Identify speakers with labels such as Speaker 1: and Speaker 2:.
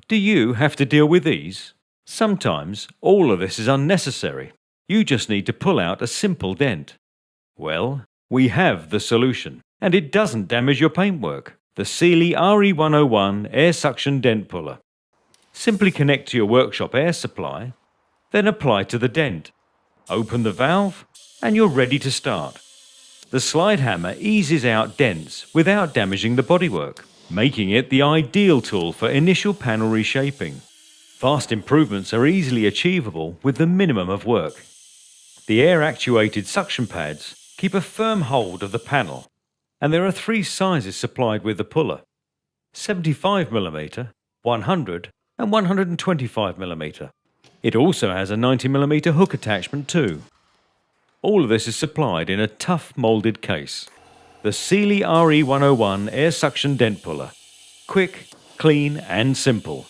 Speaker 1: Do you have to deal with these? Sometimes all of this is unnecessary. You just need to pull out a simple dent. Well, we have the solution, and it doesn't damage your paintwork. The Sealey RE101 air suction dent puller. Simply connect to your workshop air supply, then apply to the dent. Open the valve, and you're ready to start. The slide hammer eases out dents without damaging the bodywork, making it the ideal tool for initial panel reshaping. Fast improvements are easily achievable with the minimum of work. The air-actuated suction pads keep a firm hold of the panel, and there are 3 sizes supplied with the puller: 75mm, 100 and 125mm. It also has a 90mm hook attachment too. All of this is supplied in a tough moulded case. The Sealey RE101 air suction dent puller. Quick, clean and simple.